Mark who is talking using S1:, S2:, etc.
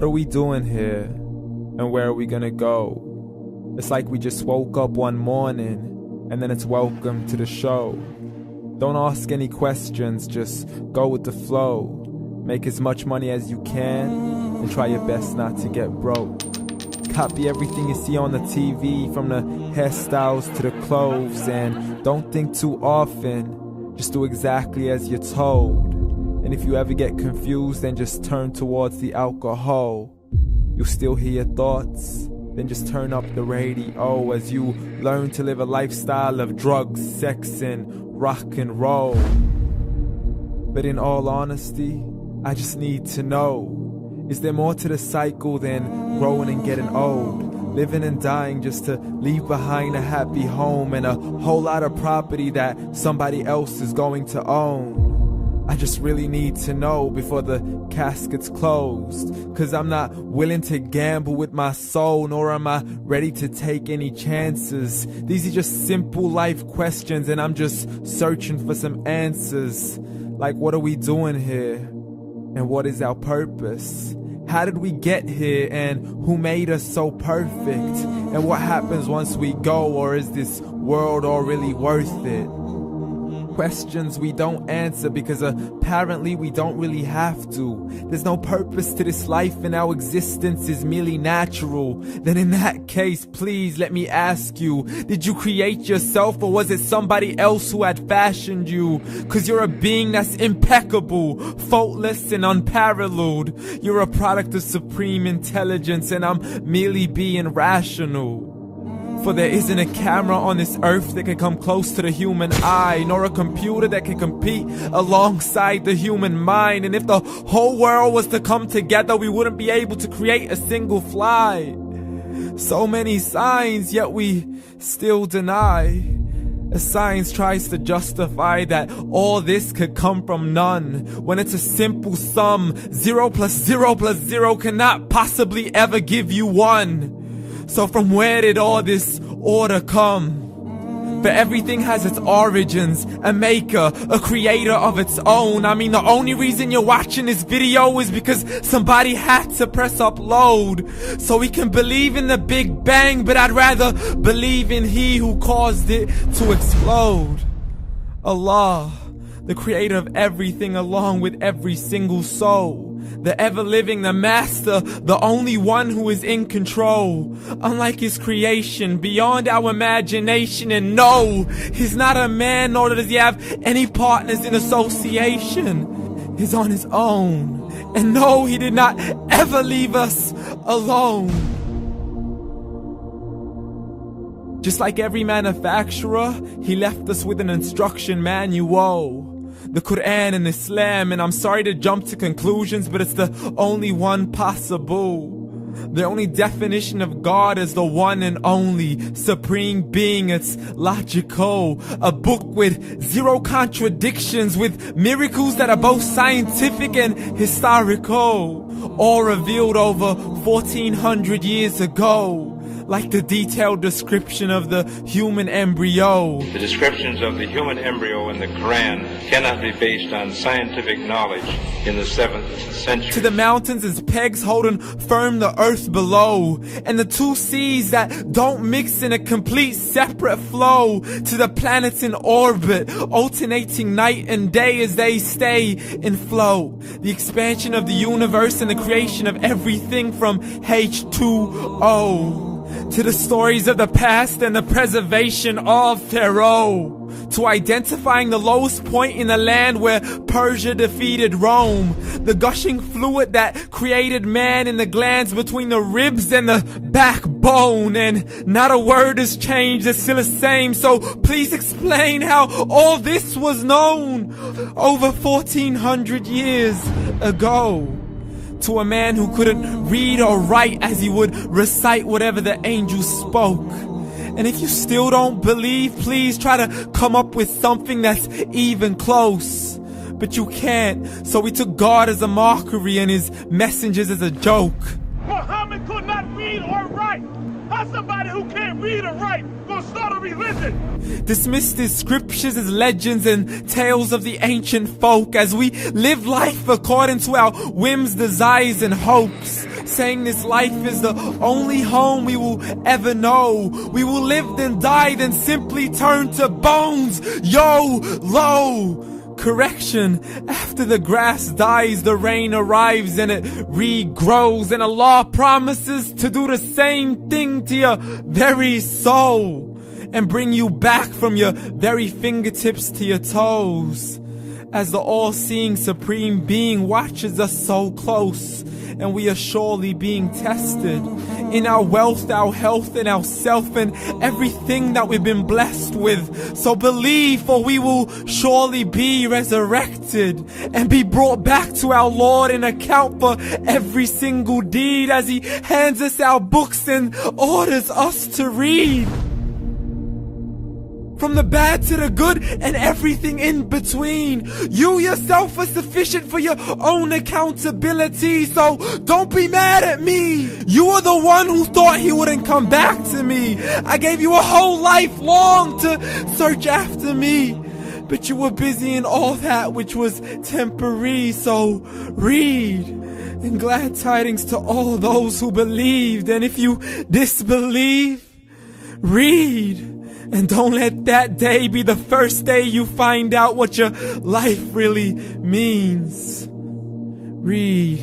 S1: What are we doing here? And where are we gonna go? It's like we just woke up one morning, and then it's welcome to the show. Don't ask any questions, just go with the flow. Make as much money as you can, and try your best not to get broke. Copy everything you see on the TV, from the hairstyles to the clothes, and don't think too often, just do exactly as you're told. And if you ever get confused, then just turn towards the alcohol. You'll still hear your thoughts, then just turn up the radio as you learn to live a lifestyle of drugs, sex, and rock and roll. But in all honesty, I just need to know, is there more to the cycle than growing and getting old? Living and dying just to leave behind a happy home and a whole lot of property that somebody else is going to own. I just really need to know before the casket's closed, 'cause I'm not willing to gamble with my soul, nor am I ready to take any chances. These are just simple life questions, and I'm just searching for some answers. Like, what are we doing here? And what is our purpose? How did we get here, and who made us so perfect? And what happens once we go, or is this world all really worth it? Questions we don't answer because apparently we don't really have to. There's no purpose to this life and our existence is merely natural. Then in that case, please let me ask you, did you create yourself, or was it somebody else who had fashioned you? 'Cause you're a being that's impeccable, faultless and unparalleled. You're a product of supreme intelligence, and I'm merely being rational. For there isn't a camera on this earth that can come close to the human eye, nor a computer that can compete alongside the human mind. And if the whole world was to come together, we wouldn't be able to create a single fly. So many signs, yet we still deny. As science tries to justify that all this could come from none, when it's a simple sum. 0 plus 0 plus 0 cannot possibly ever give you 1. So from where did all this order come? For everything has its origins, a maker, a creator of its own. I mean, the only reason you're watching this video is because somebody had to press upload. So we can believe in the Big Bang, but I'd rather believe in He who caused it to explode. Allah, the creator of everything along with every single soul. The ever-living, the master, the only one who is in control. Unlike his creation, beyond our imagination. And no, he's not a man, nor does he have any partners in association. He's on his own. And no, he did not ever leave us alone. Just like every manufacturer, he left us with an instruction manual. The Quran and Islam, and I'm sorry to jump to conclusions, but it's the only one possible. The only definition of God is the one and only supreme being. It's logical, a book with 0 contradictions, with miracles that are both scientific and historical, all revealed over 1400 years ago. Like the detailed description of the human embryo.
S2: The descriptions of the human embryo in the Quran cannot be based on scientific knowledge in the 7th century.
S1: To the mountains as pegs holding firm the earth below, and the 2 seas that don't mix in a complete separate flow. To the planets in orbit, alternating night and day as they stay in flow. The expansion of the universe and the creation of everything from H2O. To the stories of the past and the preservation of Pharaoh. To identifying the lowest point in the land where Persia defeated Rome. The gushing fluid that created man in the glands between the ribs and the backbone. And not a word has changed, it's still the same. So please explain how all this was known over 1400 years ago. To a man who couldn't read or write, as he would recite whatever the angels spoke. And if you still don't believe, please try to come up with something that's even close. But you can't, so we took God as a mockery and his messengers as a joke.
S3: Muhammad could not read or write. How's somebody who can't read or write gonna start a religion?
S1: Dismissed his scriptures as legends and tales of the ancient folk, as we live life according to our whims, desires, and hopes. saying this life is the only home we will ever know. We will live then die, then simply turn to bones. YOLO! Correction, after the grass dies, the rain arrives and it regrows, and Allah promises to do the same thing to your very soul and bring you back from your very fingertips to your toes, as the all-seeing supreme being watches us so close, and we are surely being tested in our wealth, our health, and our self, and everything that we've been blessed with. So believe, for we will surely be resurrected and be brought back to our Lord and account for every single deed, as He hands us our books and orders us to read. From the bad to the good and everything in between. You yourself are sufficient for your own accountability, so don't be mad at me. You are the one who thought He wouldn't come back to me. I gave you a whole life long to search after me, but you were busy in all that which was temporary. So read, and glad tidings to all those who believed. And if you disbelieve, read. And don't let that day be the first day you find out what your life really means. Read.